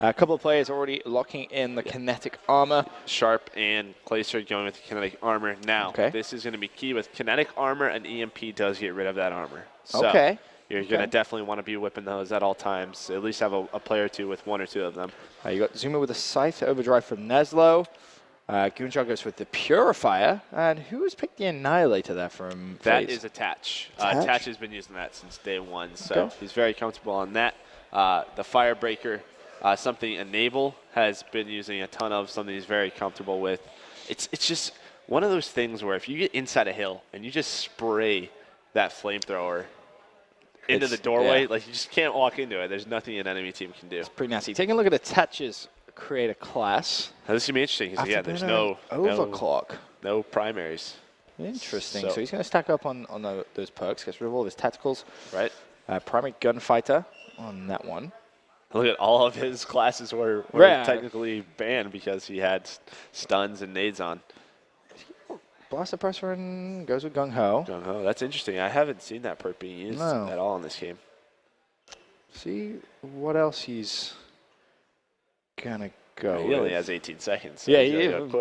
A couple of players already locking in the kinetic armor. Sharp and Glacier going with the kinetic armor. Now, this is going to be key with kinetic armor, and EMP does get rid of that armor. So you're going to definitely want to be whipping those at all times. At least have a player or two with one or two of them. You got Zuma with a Scythe Overdrive from Neslo. Goonjar goes with the Purifier. And who has picked the Annihilator there from FaZe? That is Attach. Attach has been using that since day one, so he's very comfortable on that. The Firebreaker, something Enable has been using a ton of, something he's very comfortable with. It's just one of those things where if you get inside a hill and you just spray that flamethrower into the doorway, like you just can't walk into it. There's nothing an enemy team can do. It's pretty nasty. Taking a look at Attach's creator class. Now, this is going to be interesting because, yeah, there's no overclock. No primaries. Interesting. So he's going to stack up on those perks, gets rid of all his tacticals. Right. Primary Gunfighter on that one. Look at all of his classes were technically banned because he had stuns and nades on. Blaster Presser and goes with Gung Ho. Gung Ho. That's interesting. I haven't seen that perk being used at all in this game. See what else he's gonna go. He only has 18 seconds. So yeah, he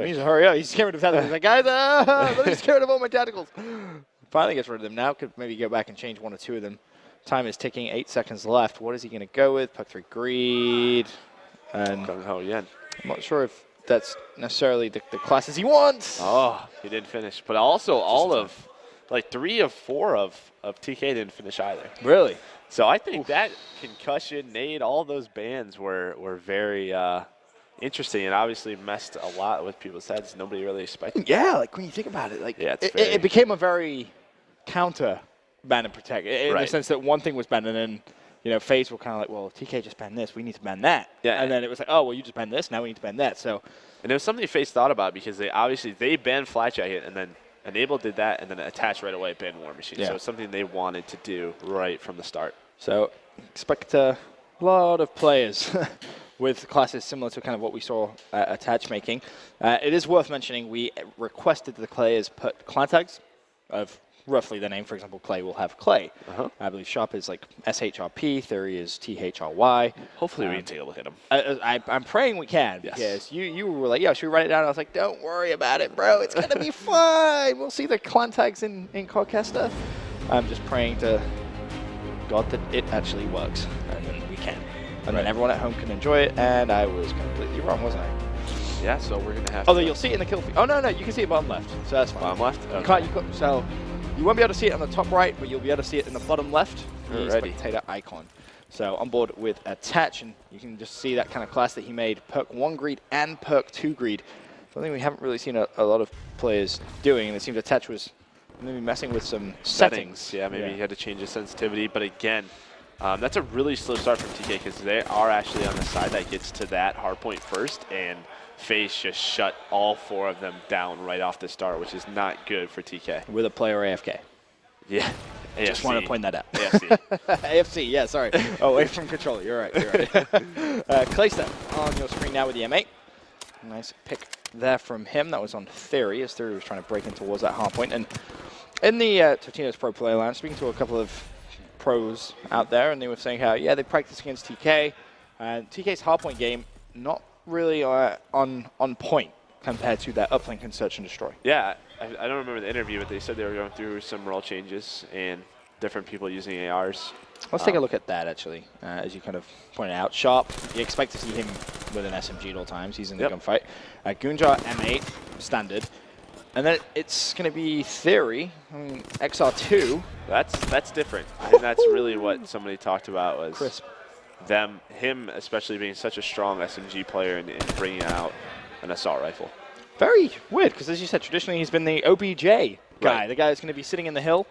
needs to hurry up. He's scared of tacticals. He's like, guys, let me get rid of all my tacticals. Finally gets rid of them now. Could maybe go back and change one or two of them. Time is ticking. 8 seconds left. What is he going to go with? Puck 3 Greed. And Gung Ho again. I'm not sure if that's necessarily the classes he wants. Oh, he didn't finish. But also all of, like 3 of 4 of TK didn't finish either. Really? So I think that concussion, nade, all those bans were very interesting and obviously messed a lot with people's heads. Nobody really expected. Yeah, like when you think about it, like it became a very counter ban and protect in the sense that one thing was banned and then, you know, FaZe were kind of like, well, TK just banned this, we need to ban that. Yeah. And then it was like, oh, well, you just banned this, now we need to ban that. So, and it was something FaZe thought about because they banned Flat Jacket and then Enable did that and then Attach right away banned War Machine. Yeah. So it's something they wanted to do right from the start. So expect a lot of players with classes similar to kind of what we saw Attach making. It is worth mentioning we requested the players put clan tags of roughly the name. For example, Clay will have Clay. I believe Sharp is like SHRP, Theory is THRY. Hopefully we can take a look at them. I'm praying we can. Yes. Because you were like, yeah, should we write it down? I was like, don't worry about it, bro. It's going to be fine. We'll see the clan tags in Corkesta. I'm just praying to God that it actually works, and then we can. And then everyone at home can enjoy it, and I was completely wrong, wasn't I? Yeah, so we're going to have Although you'll see it in the kill feed. Oh, no, you can see it bottom left, so that's fine. Bottom left? Okay. So you won't be able to see it on the top right, but you'll be able to see it in the bottom left. The spectator icon. So on board with Attach, and you can just see that kind of class that he made. Perk 1 Greed and Perk 2 Greed. Something we haven't really seen a lot of players doing, and it seems Attach was maybe messing with some settings. Yeah, maybe he had to change his sensitivity, but again, that's a really slow start from TK because they are actually on the side that gets to that hardpoint first, and FaZe just shut all 4 of them down right off the start, which is not good for TK. With a player AFK. Yeah. AFC. Just want to point that out. AFC. AFC, yeah, sorry. Oh, away from controller. You're right. Clayster on your screen now with the M8. Nice pick there from him. That was on Theory, as Theory was trying to break in towards that hardpoint. And in the Totino's Pro Player Lounge, speaking to a couple of pros out there, and they were saying how, yeah, they practice against TK. And TK's hardpoint game, not really on point compared to that uplink and Search and Destroy. Yeah, I don't remember the interview, but they said they were going through some role changes and different people using ARs. Let's take a look at that, actually, as you kind of pointed out. Sharp, you expect to see him with an SMG at all times. He's in the gunfight. Goonjar, M8, standard. And then it's going to be Theory, XR2. That's different. I think that's really what somebody talked about was crisp. Him especially being such a strong SMG player and bringing out an assault rifle. Very weird, because as you said, traditionally he's been the OBJ guy, the guy that's going to be sitting in the hill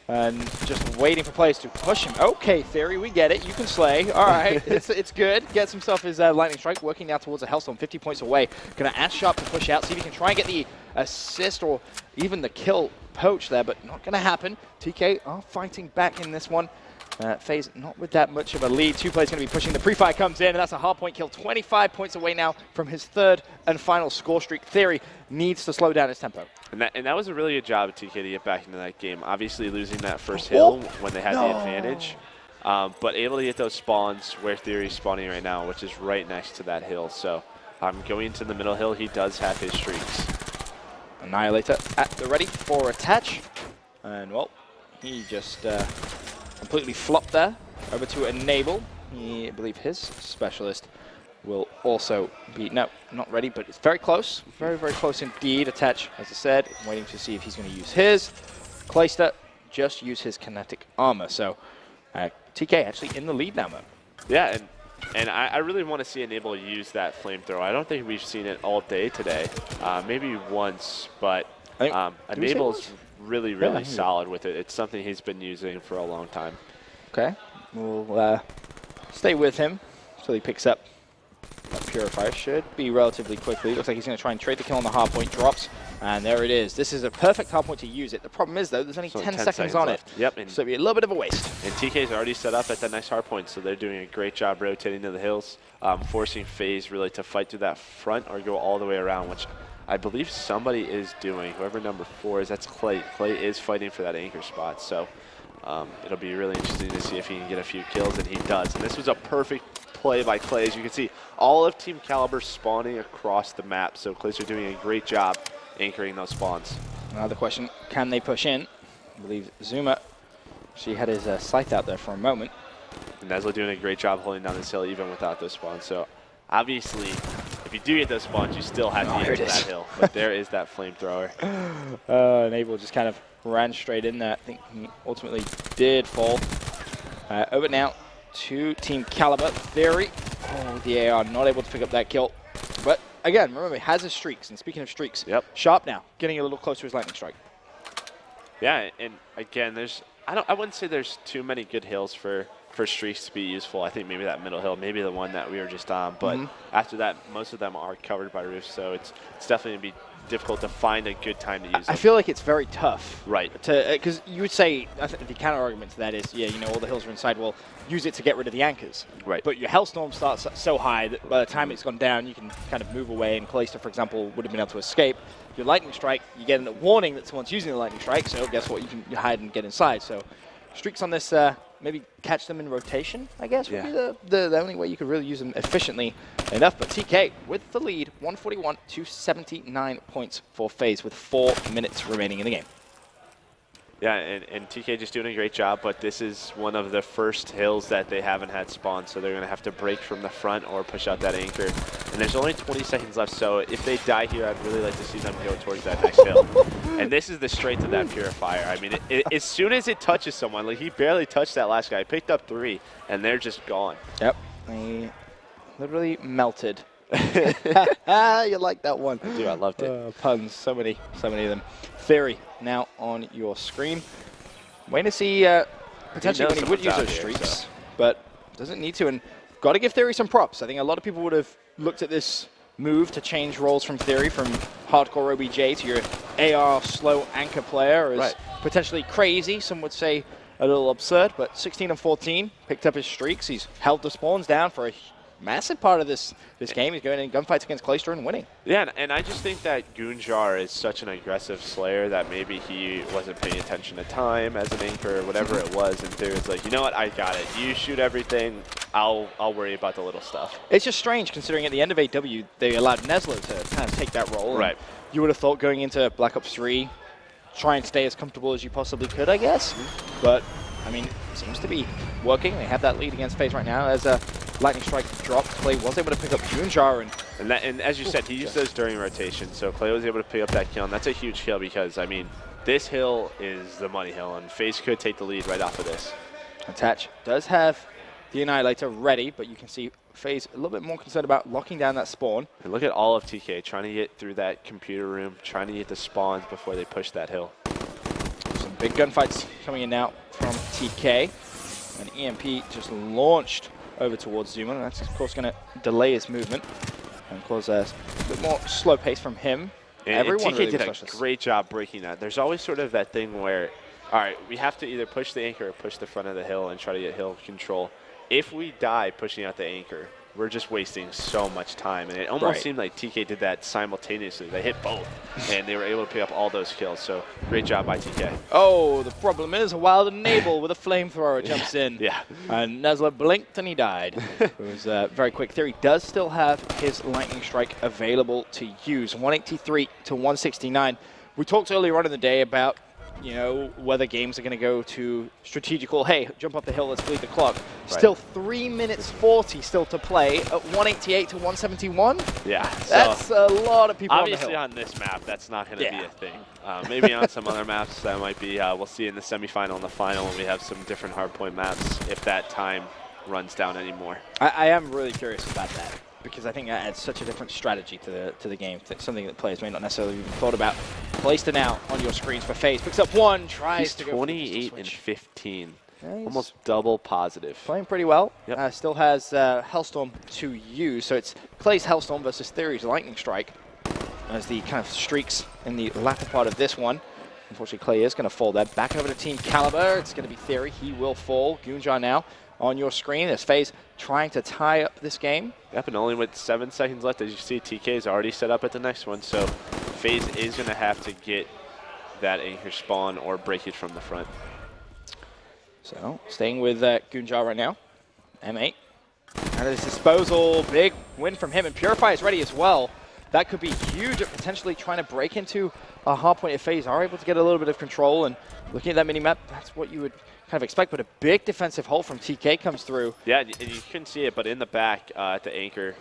and just waiting for players to push him. Okay, Theory, we get it. You can slay. All right, it's good. Gets himself his Lightning Strike, working now towards a Hellstorm, 50 points away. Going to ask Sharp to push out, see if he can try and get the assist or even the kill poach there, but not going to happen. TK are fighting back in this one. FaZe not with that much of a lead. 2 players going to be pushing. The pre-fire comes in, and that's a hardpoint kill. 25 points away now from his 3rd and final score streak. Theory needs to slow down his tempo. And that was a really good job of TK to get back into that game. Obviously losing that first hill when they had the advantage. but able to get those spawns where Theory's spawning right now, which is right next to that hill. So going into the middle hill, he does have his streaks. Annihilator at the ready for attach. And, well, he just completely flopped there. Over to Enable. I believe his specialist will also be, no, not ready, but it's very close. Very, very close indeed. Attach, as I said, waiting to see if he's going to use his. Clayster just use his kinetic armor. So TK actually in the lead now, though. Yeah, and I really want to see Enable use that flamethrower. I don't think we've seen it all day today. Maybe once, but Enable's really, really solid with it. It's something he's been using for a long time. Okay, we'll stay with him until he picks up that Purifier. Should be relatively quickly. Looks like he's going to try and trade the kill on the hardpoint. Drops, and there it is. This is a perfect hardpoint to use it. The problem is, though, there's only 10 seconds on left. it. Yep. So it'll be a little bit of a waste. And TK's already set up at the next hardpoint, so they're doing a great job rotating to the hills, forcing FaZe really to fight through that front or go all the way around, which I believe somebody is doing. Whoever number 4 is, that's Clay. Clay is fighting for that anchor spot, so it'll be really interesting to see if he can get a few kills, and he does. And this was a perfect play by Clay. As you can see, all of Team Kaliber spawning across the map, so Clays are doing a great job anchoring those spawns. Another question, can they push in? I believe Zuma, she had his scythe out there for a moment. And Nesla doing a great job holding down this hill even without those spawns. So obviously, if you do get those spawns, you still have to get to that hill. But there is that flamethrower. Enable just kind of ran straight in there. I think he ultimately did fall. Over now to Team Kaliber. Theory, the AR not able to pick up that kill. But again, remember, he has his streaks. And speaking of streaks, Sharp now getting a little closer to his lightning strike. Yeah, and again, I wouldn't say there's too many good hills for streaks to be useful. I think maybe that middle hill, maybe the one that we were just on. But after that, most of them are covered by roofs, so it's definitely going to be difficult to find a good time to use them. I feel like it's very tough. Right. Because you would say, I think the counter argument to that is, yeah, you know, all the hills are inside, well, use it to get rid of the anchors. Right. But your Hellstorm starts so high that by the time it's gone down, you can kind of move away, and Clayster, for example, would have been able to escape. Your Lightning Strike, you get a warning that someone's using the Lightning Strike, so guess what? You can hide and get inside. So streaks on this, maybe catch them in rotation, I guess, would be the only way you could really use them efficiently enough. But TK with the lead, 141 to 79 points for FaZe with 4 minutes remaining in the game. Yeah, and TK just doing a great job, but this is one of the first hills that they haven't had spawn, so they're going to have to break from the front or push out that anchor. And there's only 20 seconds left, so if they die here, I'd really like to see them go towards that next hill. And this is the strength of that Purifier. I mean, as soon as it touches someone, like he barely touched that last guy. He picked up 3, and they're just gone. Yep, they literally melted. You like that one. I do, I loved it. Puns, so many of them. Theory now on your screen. Waiting to see potentially when he would use those streaks, but doesn't need to. And got to give Theory some props. I think a lot of people would have looked at this move to change roles from Theory from hardcore OBJ to your AR slow anchor player as potentially crazy. Some would say a little absurd, but 16 and 14 picked up his streaks. He's held the spawns down for a massive part of this game. He's going in gunfights against Clayster and winning. Yeah, and I just think that Goonjar is such an aggressive slayer that maybe he wasn't paying attention to time as an anchor or whatever it was, and Theory's like, you know what, I got it. You shoot everything, I'll worry about the little stuff. It's just strange considering at the end of AW, they allowed Neslo to kind of take that role. Right. You would have thought going into Black Ops 3, try and stay as comfortable as you possibly could, I guess. But, I mean, it seems to be working. They have that lead against FaZe right now as a Lightning Strike dropped. Clay was able to pick up Goonjar. And as you said, he used those during rotation, so Clay was able to pick up that kill, and that's a huge kill because, I mean, this hill is the money hill, and FaZe could take the lead right off of this. Attach does have the Annihilator ready, but you can see FaZe a little bit more concerned about locking down that spawn. And look at all of TK trying to get through that computer room, trying to get the spawns before they push that hill. Some big gunfights coming in now from TK. And EMP just launched over towards Zuma, and that's of course going to delay his movement and cause a bit more slow pace from him. And TK really did a great job breaking that. There's always sort of that thing where, all right, we have to either push the anchor or push the front of the hill and try to get hill control. If we die pushing out the anchor, we're just wasting so much time. And it almost seemed like TK did that simultaneously. They hit both, and they were able to pick up all those kills. So great job by TK. Oh, the problem is a wild enable with a flamethrower jumps in. Yeah. And Nezla blinked and he died. It was very quick. Theory does still have his lightning strike available to use. 183 to 169. We talked earlier on in the day about, you know, whether games are going to go to strategical, hey, jump up the hill, let's bleed the clock. Still 3 minutes 40 still to play at 188 to 171. Yeah. That's a lot of people obviously on the hill. on this map, that's not going to be a thing. Maybe on some other maps that might be, we'll see in the semifinal and the final when we have some different hardpoint maps if that time runs down anymore. I am really curious about that, because I think that adds such a different strategy to the game, something that players may not necessarily even thought about. Placed it out on your screens for FaZe. Picks up one, tries to go 28 and 15. Yeah, almost double positive. Playing pretty well. Yep. Still has Hellstorm to use, so it's Clay's Hellstorm versus Theory's Lightning Strike as the kind of streaks in the latter part of this one. Unfortunately, Clay is going to fall there. Back over to Team Kaliber. It's going to be Theory. He will fall. Goonjar now on your screen as FaZe trying to tie up this game. Yep, and only with 7 seconds left, as you see, TK is already set up at the next one, so FaZe is going to have to get that anchor spawn or breakage from the front. So, staying with Goonjar right now. M8. At his disposal, big win from him, and Purify is ready as well. That could be huge at potentially trying to break into a hard point if FaZe are able to get a little bit of control. And looking at that mini-map, that's what you would kind of expect, but a big defensive hold from TK comes through. Yeah, and you couldn't see it, but in the back at the anchor,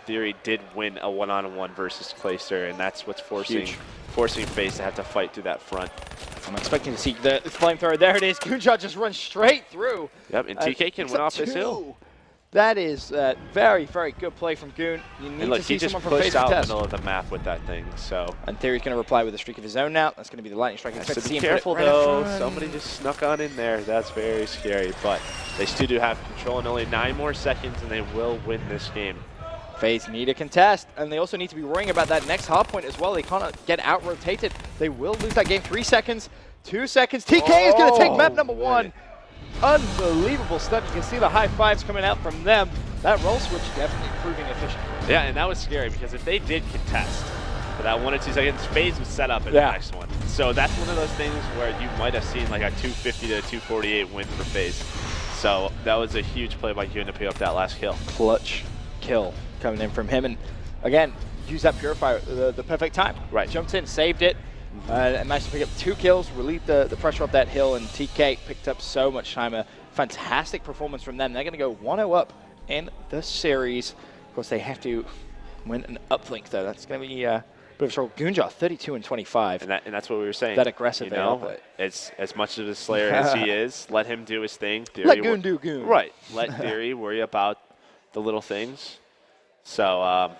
Theory did win a one-on-one versus Clayster, and that's what's forcing FaZe to have to fight through that front. I'm expecting to see the flamethrower. There it is. Goonjar just runs straight through. Yep, and TK can win off this hill. That is very, very good play from Goon. You need to see someone from FaZe out in the test. middle of the map with that thing, so. And Theory's going to reply with a streak of his own now. That's going to be the lightning strike. So be careful though. Somebody just snuck on in there. That's very scary, but they still do have control in only 9 more seconds, and they will win this game. FaZe need a contest, and they also need to be worrying about that next hard point as well. They can't get out-rotated. They will lose that game. 3 seconds, 2 seconds. TK is going to take map number 1. Unbelievable stuff. You can see the high fives coming out from them. That roll switch definitely proving efficient. Yeah, and that was scary because if they did contest for that 1 or 2 seconds, FaZe was set up in the next one. So that's one of those things where you might have seen like a 250 to 248 win for FaZe. So that was a huge play by Yoon to pick up that last kill. Clutch kill coming in from him. And again, use that Purifier the perfect time. Right. Jumped in, saved it. And managed to pick up 2 kills, relieved the pressure off that hill, and TK picked up so much time. A fantastic performance from them. They're going to go 1-0 up in the series. Of course, they have to win an uplink, though. That's going to be a bit of a struggle. Goonjar, 32 and 25. And that's what we were saying. That aggressive, you know, it's as much of a slayer as he is. Let him do his thing. Theory let Goon do Goon. Right. Let Theory worry about the little things. So,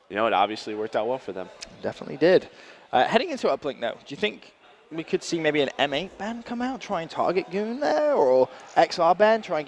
you know, it obviously worked out well for them. Definitely did. Heading into uplink now, do you think we could see maybe an M8 ban come out, try and target Goon there, or XR ban, try and get